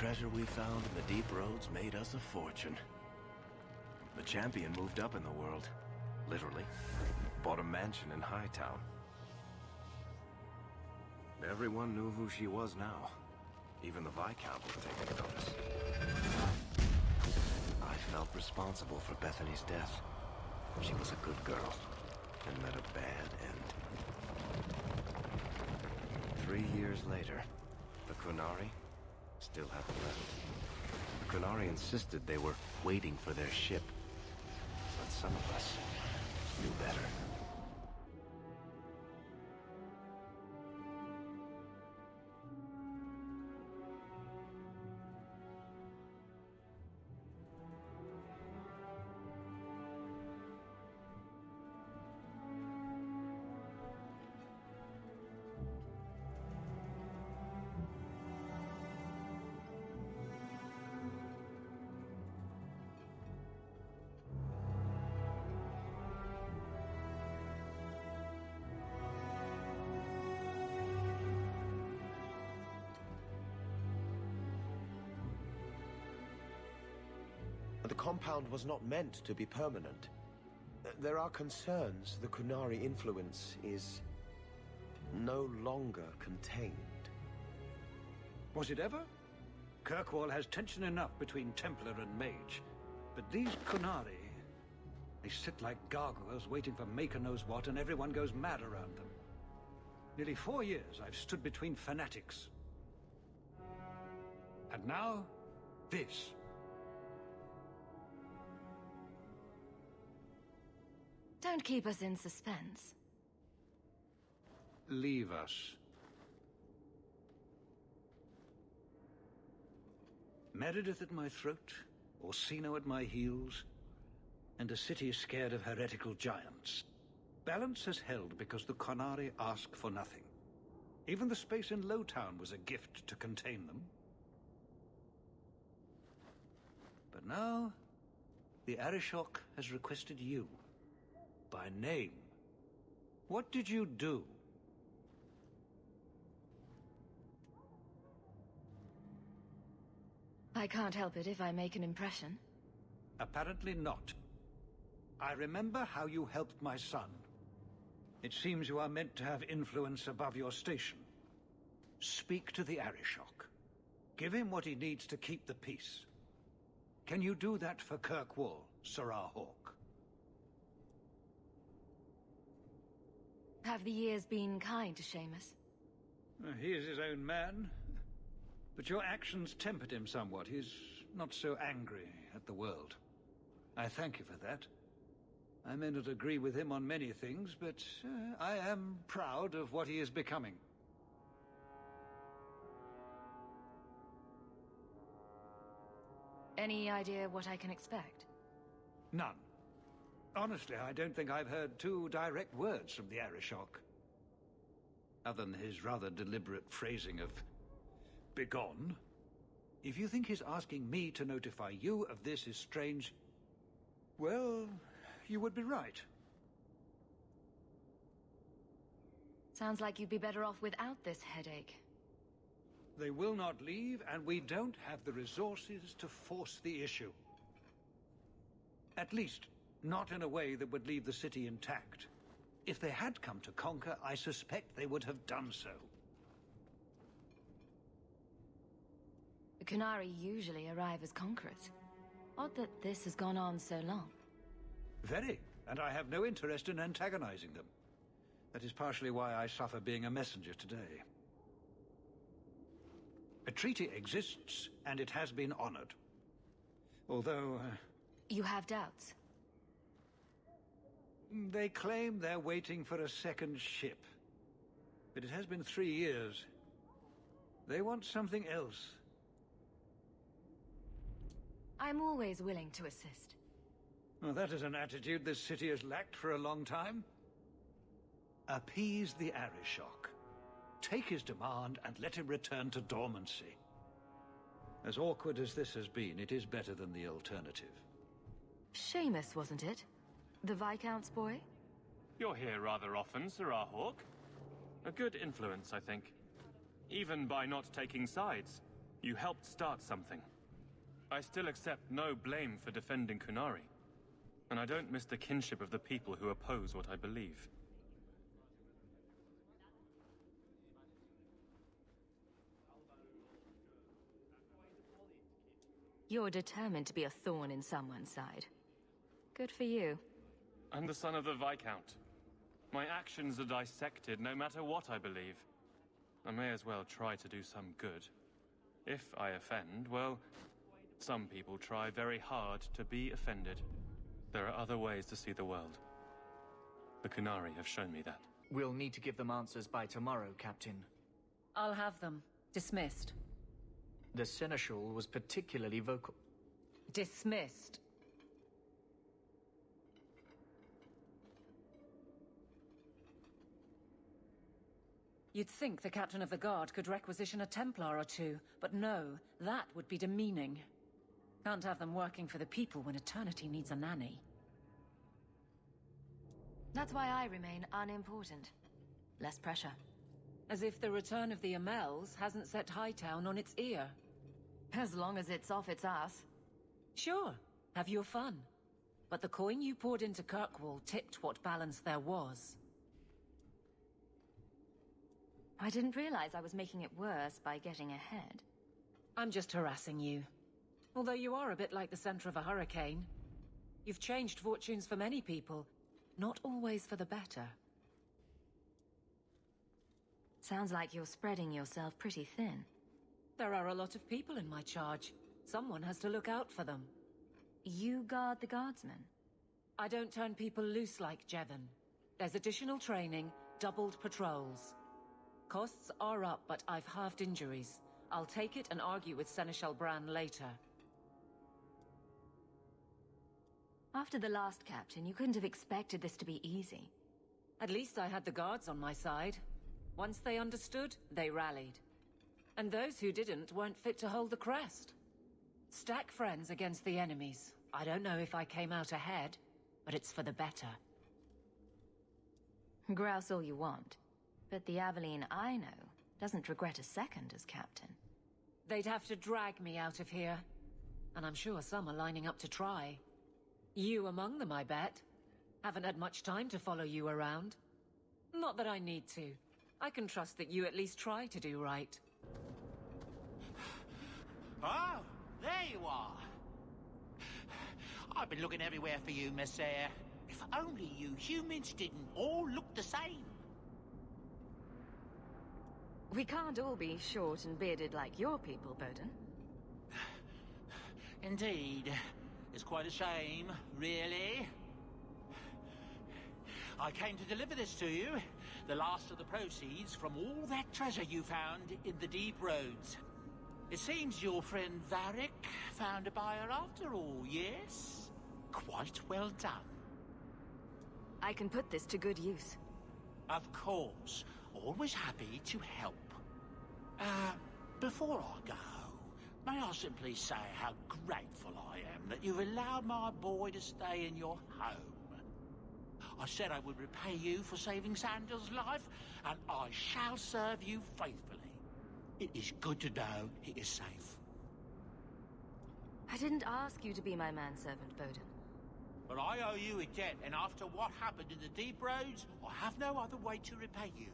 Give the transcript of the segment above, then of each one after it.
treasure we found in the deep roads made us a fortune. The champion moved up in the world, literally. Bought a mansion in Hightown. Everyone knew who she was now. Even the Viscount was taking notice. I felt responsible for Bethany's death. She was a good girl, and met a bad end. 3 years later, the Qunari still haven't left. The Qunari insisted they were waiting for their ship. But some of us knew better. The compound was not meant to be permanent. There are concerns the Qunari influence is no longer contained. Was it ever? Kirkwall has tension enough between Templar and Mage. But these Qunari, they sit like gargoyles waiting for Maker knows what, and everyone goes mad around them. Nearly 4 years I've stood between fanatics. And now, this. Don't keep us in suspense. Leave us. Meredith at my throat, Orsino at my heels, and a city scared of heretical giants. Balance has held because the Qunari ask for nothing. Even the space in Lowtown was a gift to contain them. But now, the Arishok has requested you. By name. What did you do? I can't help it if I make an impression. Apparently not. I remember how you helped my son. It seems you are meant to have influence above your station. Speak to the Arishok. Give him what he needs to keep the peace. Can you do that for Kirkwall, Sirrah Hawke? Have the years been kind to Seamus? He is his own man. But your actions tempered him somewhat. He's not so angry at the world. I thank you for that. I may not agree with him on many things, but I am proud of what he is becoming. Any idea what I can expect? None. Honestly, I don't think I've heard 2 direct words from the Arishok. Other than his rather deliberate phrasing of begone. If you think his asking me to notify you of this is strange, well, you would be right. Sounds like you'd be better off without this headache. They will not leave, and we don't have the resources to force the issue. At least, not in a way that would leave the city intact. If they had come to conquer, I suspect they would have done so. The Qunari usually arrive as conquerors. Odd that this has gone on so long. Very, and I have no interest in antagonizing them. That is partially why I suffer being a messenger today. A treaty exists, and it has been honored. Although... You have doubts? They claim they're waiting for a second ship. But it has been 3 years. They want something else. I'm always willing to assist. Well, that is an attitude this city has lacked for a long time. Appease the Arishok. Take his demand and let him return to dormancy. As awkward as this has been, it is better than the alternative. Seamus, wasn't it? The Viscount's boy? You're here rather often, Sirrah Hawke. A good influence, I think. Even by not taking sides. You helped start something. I still accept no blame for defending Qunari. And I don't miss the kinship of the people who oppose what I believe. You're determined to be a thorn in someone's side. Good for you. I'm the son of the Viscount. My actions are dissected no matter what I believe. I may as well try to do some good. If I offend, well, some people try very hard to be offended. There are other ways to see the world. The Qunari have shown me that. We'll need to give them answers by tomorrow, Captain. I'll have them. Dismissed. The Seneschal was particularly vocal. Dismissed. You'd think the Captain of the Guard could requisition a Templar or two, but no, that would be demeaning. Can't have them working for the people when eternity needs a nanny. That's why I remain unimportant. Less pressure. As if the return of the Amels hasn't set Hightown on its ear. As long as it's off its ass. Sure, have your fun. But the coin you poured into Kirkwall tipped what balance there was. I didn't realize I was making it worse by getting ahead. I'm just harassing you. Although you are a bit like the center of a hurricane. You've changed fortunes for many people, not always for the better. Sounds like you're spreading yourself pretty thin. There are a lot of people in my charge. Someone has to look out for them. You guard the guardsmen? I don't turn people loose like Jevon. There's additional training, doubled patrols. Costs are up, but I've halved injuries. I'll take it and argue with Seneschal Bran later. After the last captain, you couldn't have expected this to be easy. At least I had the guards on my side. Once they understood, they rallied. And those who didn't weren't fit to hold the crest. Stack friends against the enemies. I don't know if I came out ahead, but it's for the better. Grouse all you want. But the Aveline I know doesn't regret a second as captain. They'd have to drag me out of here. And I'm sure some are lining up to try. You among them, I bet. Haven't had much time to follow you around. Not that I need to. I can trust that you at least try to do right. Oh, there you are. I've been looking everywhere for you, Messere. If only you humans didn't all look the same. We can't all be short and bearded like your people, Bowden. Indeed. It's quite a shame, really. I came to deliver this to you. The last of the proceeds from all that treasure you found in the deep roads. It seems your friend Varric found a buyer after all, yes? Quite well done. I can put this to good use. Of course. Always happy to help. Before I go, may I simply say how grateful I am that you've allowed my boy to stay in your home. I said I would repay you for saving Sandra's life, and I shall serve you faithfully. It is good to know he is safe. I didn't ask you to be my manservant, Bowden. But I owe you a debt, and after what happened in the deep roads, I have no other way to repay you.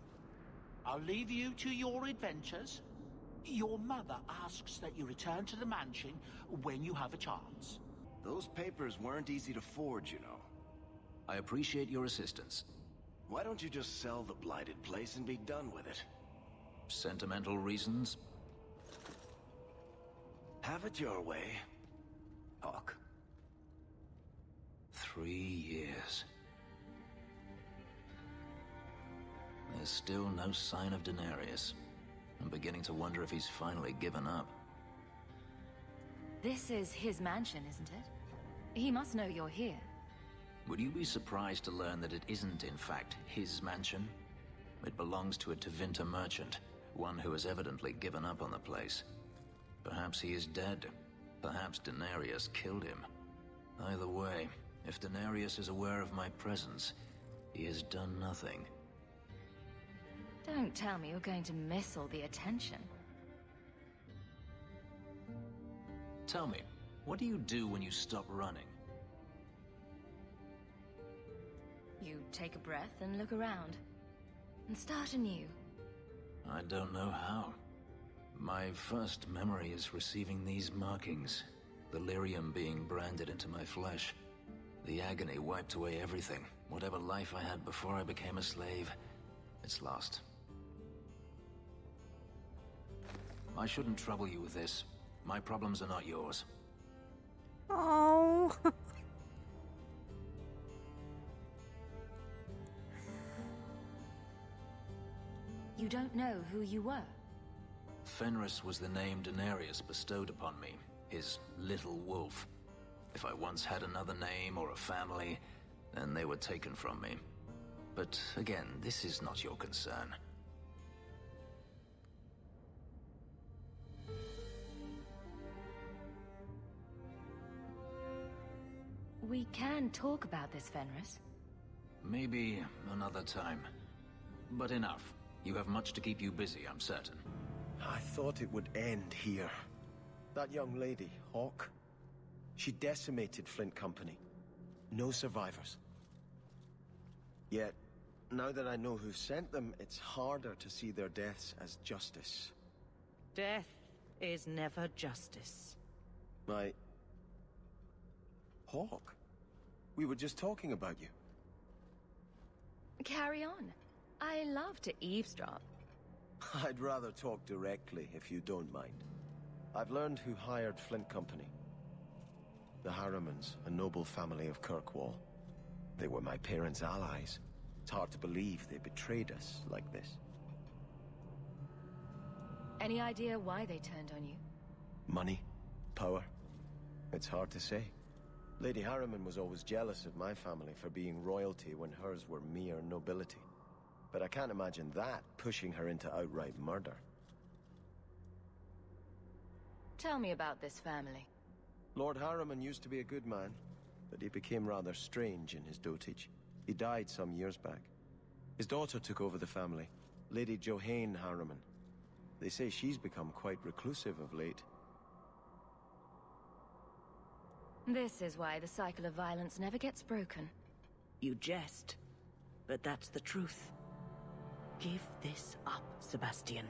I'll leave you to your adventures. Your mother asks that you return to the mansion when you have a chance. Those papers weren't easy to forge, you know. I appreciate your assistance. Why don't you just sell the blighted place and be done with it? Sentimental reasons? Have it your way, Hawke. 3 years. There's still no sign of Daenerys. I'm beginning to wonder if he's finally given up. This is his mansion, isn't it? He must know you're here. Would you be surprised to learn that it isn't, in fact, his mansion? It belongs to a Tevinter merchant, one who has evidently given up on the place. Perhaps he is dead. Perhaps Daenerys killed him. Either way, if Daenerys is aware of my presence, he has done nothing. Don't tell me you're going to miss all the attention. Tell me, what do you do when you stop running? You take a breath and look around. And start anew. I don't know how. My first memory is receiving these markings. The lyrium being branded into my flesh. The agony wiped away everything. Whatever life I had before I became a slave, it's lost. I shouldn't trouble you with this. My problems are not yours. Oh. You don't know who you were? Fenris was the name Daenerys bestowed upon me, his little wolf. If I once had another name or a family, then they were taken from me. But again, this is not your concern. We can talk about this, Fenris. Maybe another time. But enough. You have much to keep you busy, I'm certain. I thought it would end here. That young lady, Hawke, she decimated Flint Company. No survivors. Yet, now that I know who sent them, it's harder to see their deaths as justice. Death is never justice. Hawke? We were just talking about you. Carry on. I love to eavesdrop. I'd rather talk directly, if you don't mind. I've learned who hired Flint Company. The Harrimans, a noble family of Kirkwall. They were my parents' allies. It's hard to believe they betrayed us like this. Any idea why they turned on you? Money? Power? It's hard to say. Lady Harriman was always jealous of my family for being royalty when hers were mere nobility. But I can't imagine that pushing her into outright murder. Tell me about this family. Lord Harriman used to be a good man, but he became rather strange in his dotage. He died some years back. His daughter took over the family, Lady Johanne Harriman. They say she's become quite reclusive of late. This is why the cycle of violence never gets broken. You jest, but that's the truth. Give this up, Sebastian.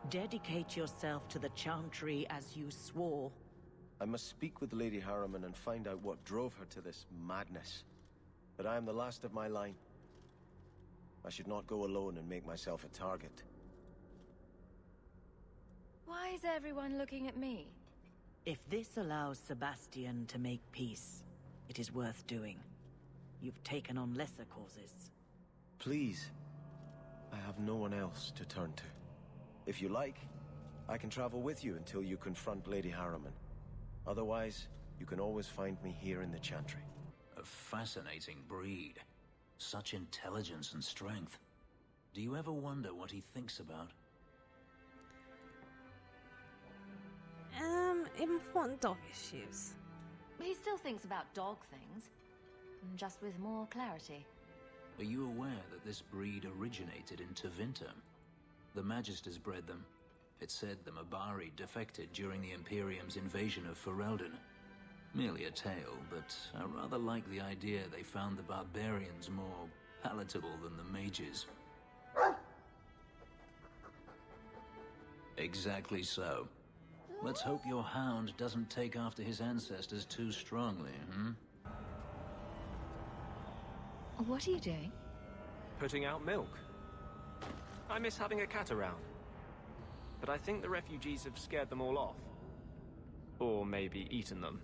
Dedicate yourself to the Chantry as you swore. I must speak with Lady Harriman and find out what drove her to this madness. But I am the last of my line. I should not go alone and make myself a target. Why is everyone looking at me? If this allows Sebastian to make peace, it is worth doing. You've taken on lesser causes. Please. I have no one else to turn to. If you like, I can travel with you until you confront Lady Harriman. Otherwise, you can always find me here in the Chantry. A fascinating breed. Such intelligence and strength. Do you ever wonder what he thinks about? Important dog issues. He still thinks about dog things, just with more clarity. Are you aware that this breed originated in Tevinter? The Magisters bred them. It said the Mabari defected during the Imperium's invasion of Ferelden. Merely a tale, but I rather like the idea they found the barbarians more palatable than the mages. Exactly so. Let's hope your hound doesn't take after his ancestors too strongly, What are you doing? Putting out milk. I miss having a cat around. But I think the refugees have scared them all off. Or maybe eaten them.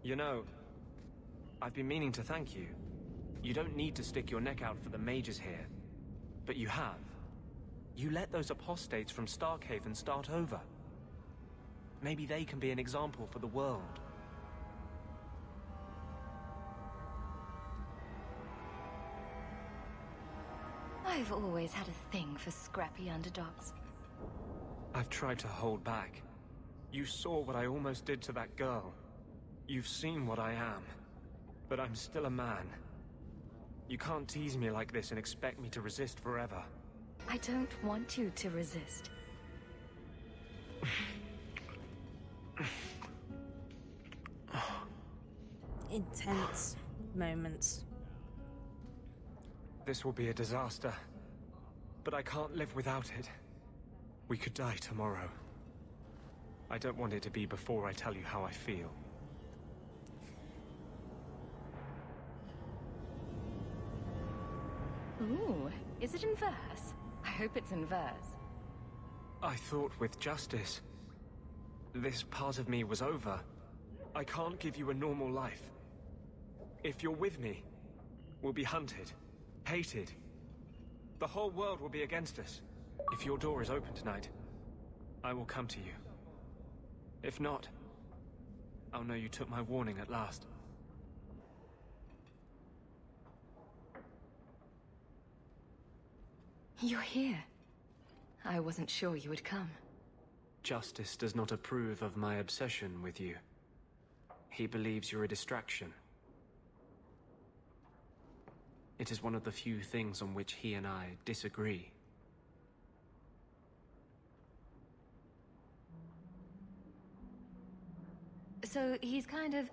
You know, I've been meaning to thank you. You don't need to stick your neck out for the mages here. But you have. You let those apostates from Starkhaven start over. Maybe they can be an example for the world. I've always had a thing for scrappy underdogs. I've tried to hold back. You saw what I almost did to that girl. You've seen what I am. But I'm still a man. You can't tease me like this and expect me to resist forever. I don't want you to resist. Intense moments. This will be a disaster, but I can't live without it. We could die tomorrow. I don't want it to be before I tell you how I feel. Ooh, is it in verse? I hope it's in verse. I thought with justice, this part of me was over. I can't give you a normal life. If you're with me, we'll be hunted, hated. The whole world will be against us. If your door is open tonight, I will come to you. If not, I'll know you took my warning at last. You're here. I wasn't sure you would come. Justice does not approve of my obsession with you. He believes you're a distraction. It is one of the few things on which he and I disagree. So he's kind of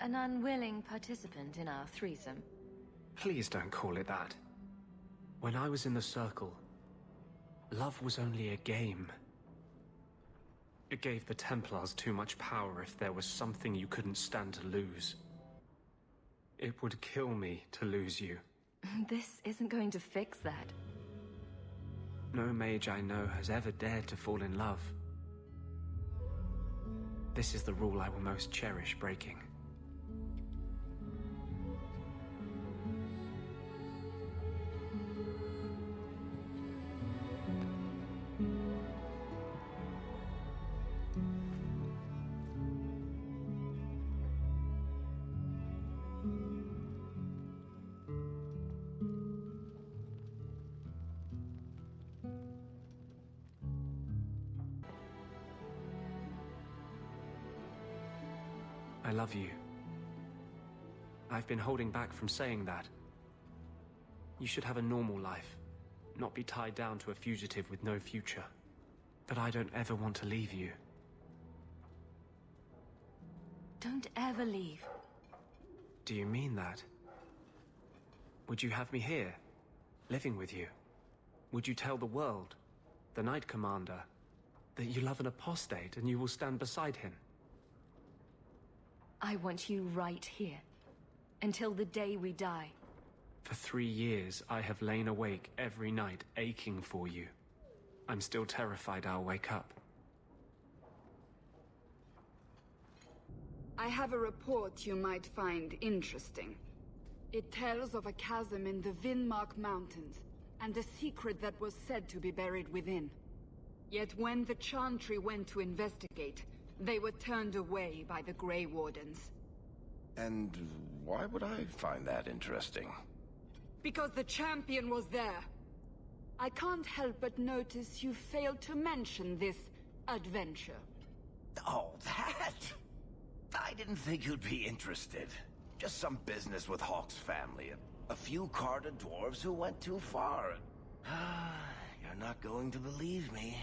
an unwilling participant in our threesome. Please don't call it that. When I was in the Circle, love was only a game. It gave the Templars too much power if there was something you couldn't stand to lose. It would kill me to lose you. This isn't going to fix that. No mage I know has ever dared to fall in love. This is the rule I will most cherish breaking. I love you. I've been holding back from saying that. You should have a normal life, not be tied down to a fugitive with no future. But I don't ever want to leave you. Don't ever leave. Do you mean that? Would you have me here, living with you? Would you tell the world, the Knight Commander, that you love an apostate and you will stand beside him? I want you right here. Until the day we die. For 3 years, I have lain awake every night, aching for you. I'm still terrified I'll wake up. I have a report you might find interesting. It tells of a chasm in the Vinmark Mountains, and a secret that was said to be buried within. Yet when the Chantry went to investigate, they were turned away by the Grey Wardens. And why would I find that interesting? Because the champion was there. I can't help but notice you failed to mention this adventure. Oh, that? I didn't think you'd be interested. Just some business with Hawke's family. A few carded dwarves who went too far. You're not going to believe me.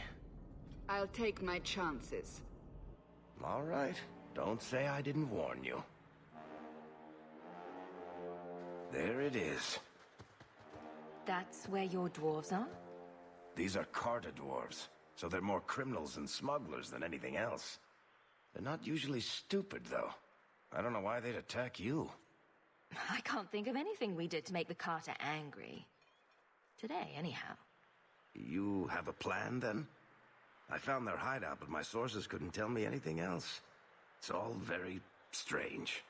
I'll take my chances. All right. Don't say I didn't warn you. There it is. That's where your dwarves are? These are carded dwarves, so they're more criminals and smugglers than anything else. They're not usually stupid, though. I don't know why they'd attack you. I can't think of anything we did to make the Carter angry. Today, anyhow. You have a plan, then? I found their hideout, but my sources couldn't tell me anything else. It's all very strange.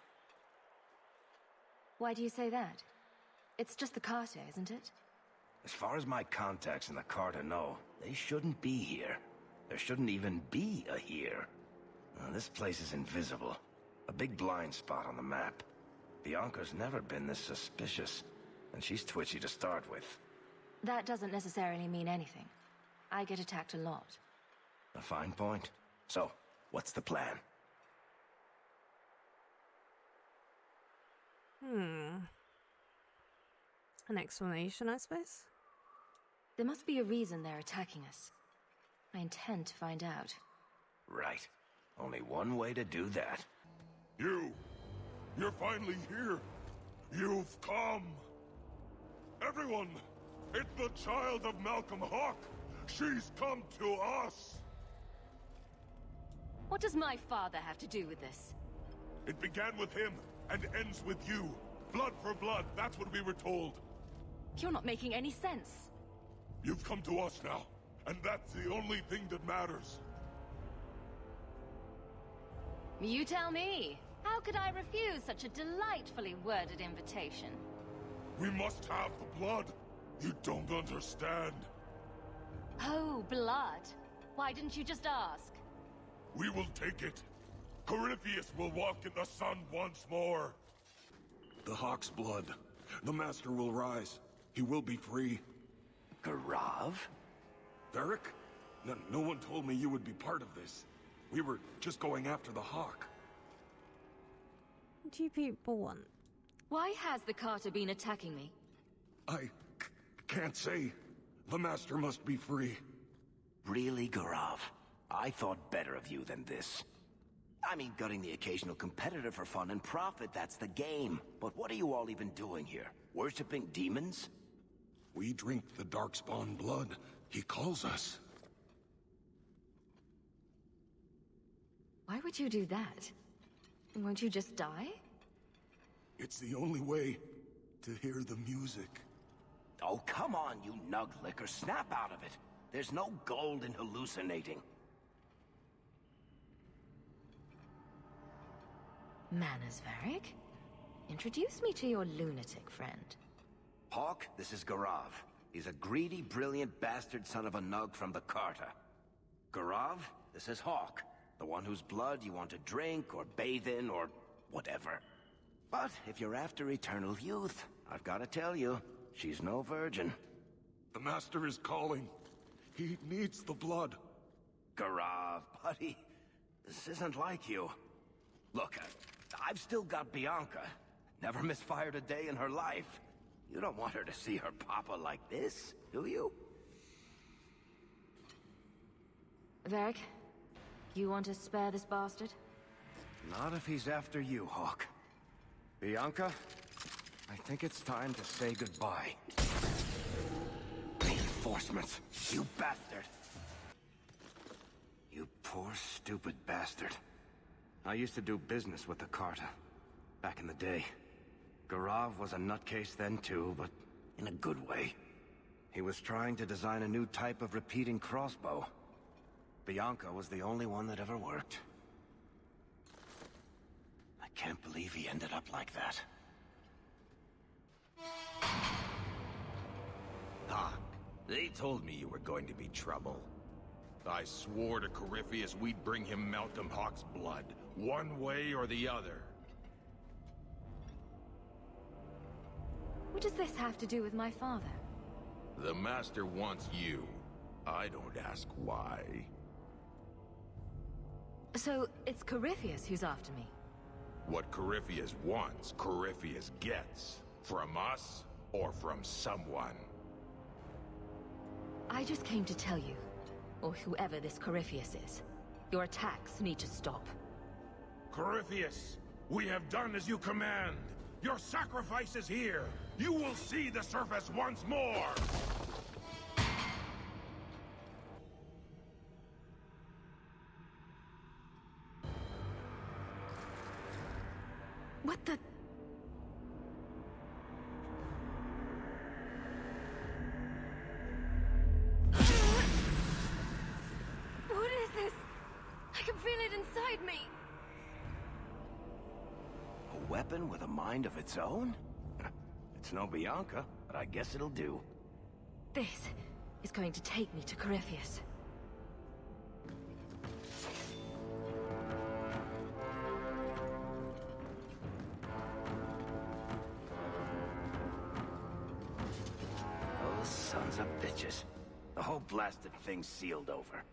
Why do you say that? It's just the Carter, isn't it? As far as my contacts in the Carter know, they shouldn't be here. There shouldn't even be a here. This place is invisible. A big blind spot on the map. Bianca's never been this suspicious, and she's twitchy to start with. That doesn't necessarily mean anything. I get attacked a lot. A fine point. So, what's the plan? An explanation, I suppose? There must be a reason they're attacking us. I intend to find out. Right. Only one way to do that. You're finally here. You've come. Everyone, it's the child of Malcolm Hawke. She's come to us. What does my father have to do with this? It began with him and ends with you. Blood for blood, that's what we were told. You're not making any sense. You've come to us now, and that's the only thing that matters. You tell me. How could I refuse such a delightfully worded invitation? We must have the blood. You don't understand. Oh, blood. Why didn't you just ask? We will take it. Corypheus will walk in the sun once more. The Hawke's blood. The Master will rise. He will be free. Garav? Varric? No one told me you would be part of this. We were just going after the Hawke. What do you people want? Why has the Carter been attacking me? I can't say. The Master must be free. Really, Garav? I thought better of you than this. I mean, gutting the occasional competitor for fun and profit, that's the game. But what are you all even doing here? Worshipping demons? We drink the darkspawn blood. He calls us. Why would you do that? Won't you just die? It's the only way to hear the music. Oh, come on, you nug licker. Snap out of it. There's no gold in hallucinating. Manners, Varric. Introduce me to your lunatic friend. Hawke, this is Garav. He's a greedy, brilliant bastard son of a nug from the Carter. Garav, this is Hawke. The one whose blood you want to drink, or bathe in, or whatever. But if you're after eternal youth, I've got to tell you, she's no virgin. The Master is calling. He needs the blood. Garav, buddy, this isn't like you. Look, I've still got Bianca. Never misfired a day in her life. You don't want her to see her papa like this, do you? Varric, you want to spare this bastard? Not if he's after you, Hawke. Bianca, I think it's time to say goodbye. Reinforcements, you bastard! You poor, stupid bastard. I used to do business with the Carter, back in the day. Garav was a nutcase then too, but in a good way. He was trying to design a new type of repeating crossbow. Bianca was the only one that ever worked. I can't believe he ended up like that. Hawke, they told me you were going to be trouble. I swore to Corypheus we'd bring him Malcolm Hawke's blood, one way or the other. What does this have to do with my father? The Master wants you. I don't ask why. So, it's Corypheus who's after me? What Corypheus wants, Corypheus gets. From us, or from someone. I just came to tell you, or whoever this Corypheus is, your attacks need to stop. Corypheus, we have done as you command. Your sacrifice is here. You will see the surface once more. What the... What is this? I can feel it inside me. A weapon with a mind of its own? It's no Bianca, but I guess it'll do. This is going to take me to Corypheus. Those sons of bitches. The whole blasted thing's sealed over.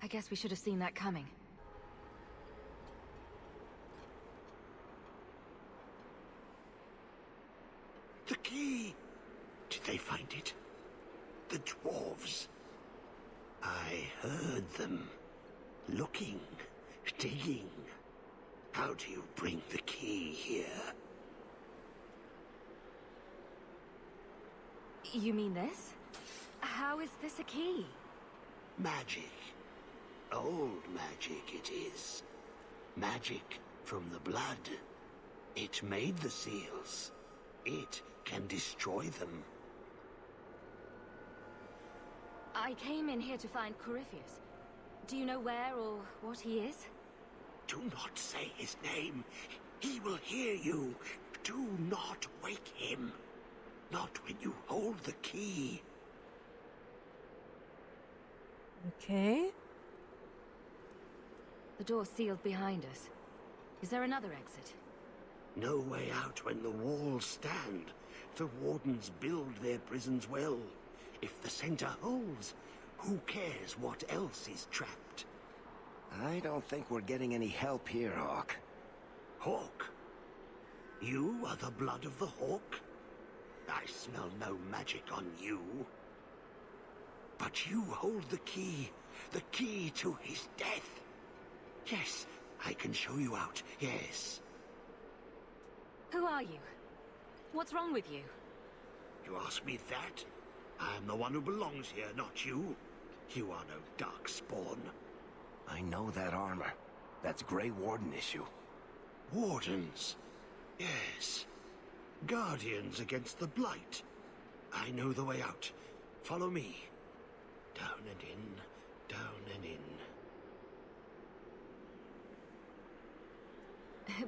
I guess we should have seen that coming. The key! Did they find it? The dwarves. I heard them. Looking. digging. How do you bring the key here? You mean this? How is this a key? Magic. Old magic it is. Magic from the blood. It made the seals. It can destroy them. I came in here to find Corypheus. Do you know where or what he is? Do not say his name. He will hear you. Do not wake him. Not when you hold the key. Okay. The door's sealed behind us. Is there another exit? No way out when the walls stand. The wardens build their prisons well. If the center holds, who cares what else is trapped? I don't think we're getting any help here, Hawke. Hawke? You are the blood of the Hawke? I smell no magic on you. But you hold the key to his death. Yes, I can show you out, yes. Who are you? What's wrong with you? You ask me that? I'm the one who belongs here, not you. You are no darkspawn. I know that armor. That's Grey Warden issue. Wardens? Yes. Guardians against the Blight. I know the way out. Follow me. Down and in, down and in.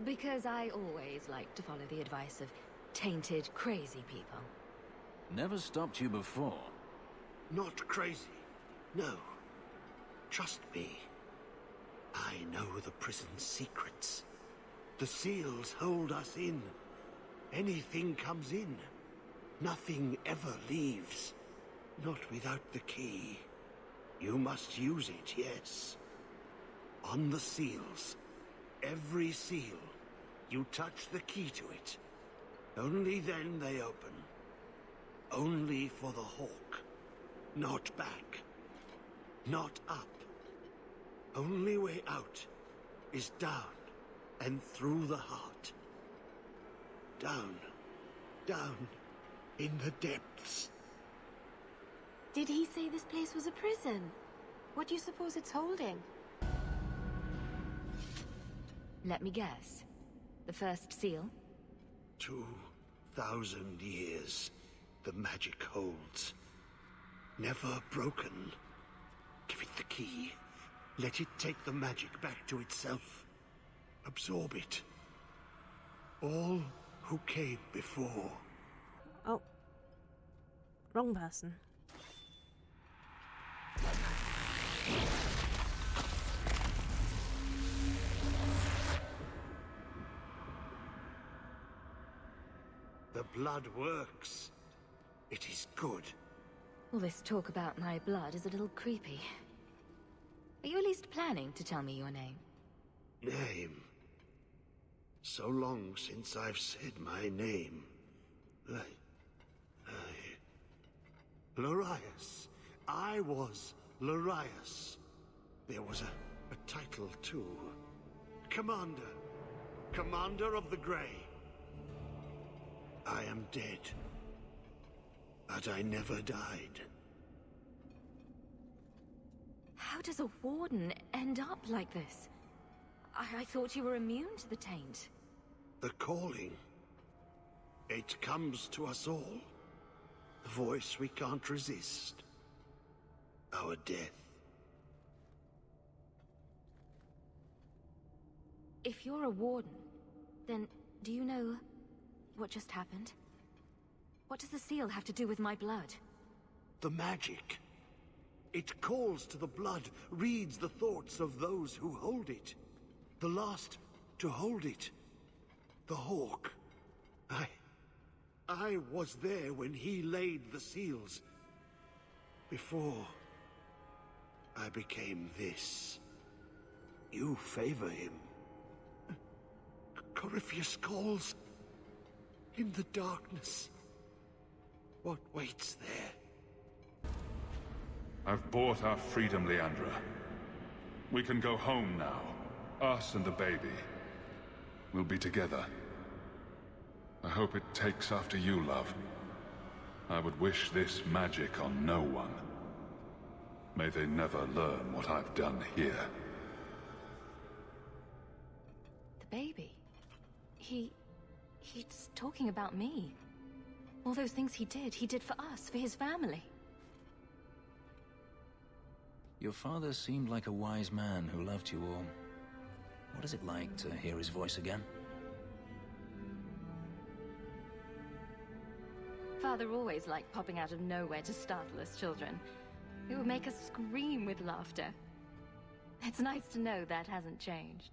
Because I always like to follow the advice of tainted, crazy people. Never stopped you before. Not crazy. No. Trust me. I know the prison's secrets. The seals hold us in. Anything comes in. Nothing ever leaves. Not without the key. You must use it, yes. On the seals. Every seal. You touch the key to it. Only then they open. Only for the Hawke. Not back. Not up. Only way out is down and through the heart. Down. Down in the depths. Did he say this place was a prison? What do you suppose it's holding? Let me guess. The first seal? 2,000 years the magic holds. Never broken. Give it the key. Let it take the magic back to itself. Absorb it. All who came before. Oh. Wrong person. The blood works. It is good. All this talk about my blood is a little creepy. Are you at least planning to tell me your name? Name? So long since I've said my name. Larius. I was Larius. There was a title too. Commander. Commander of the Grey. I am dead. But I never died. How does a warden end up like this? I thought you were immune to the taint. The calling. It comes to us all. The voice we can't resist. Our death. If you're a warden, then do you know what just happened? What does the seal have to do with my blood? The magic. It calls to the blood, reads the thoughts of those who hold it. The last to hold it. The Hawke. I was there when he laid the seals. Before I became this. You favor him. Corypheus calls. In the darkness. What waits there? I've bought our freedom, Leandra. We can go home now. Us and the baby. We'll be together. I hope it takes after you, love. I would wish this magic on no one. May they never learn what I've done here. The baby? He's talking about me. All those things he did for us, for his family. Your father seemed like a wise man who loved you all. What is it like to hear his voice again? Father always liked popping out of nowhere to startle us children. It would make us scream with laughter. It's nice to know that hasn't changed.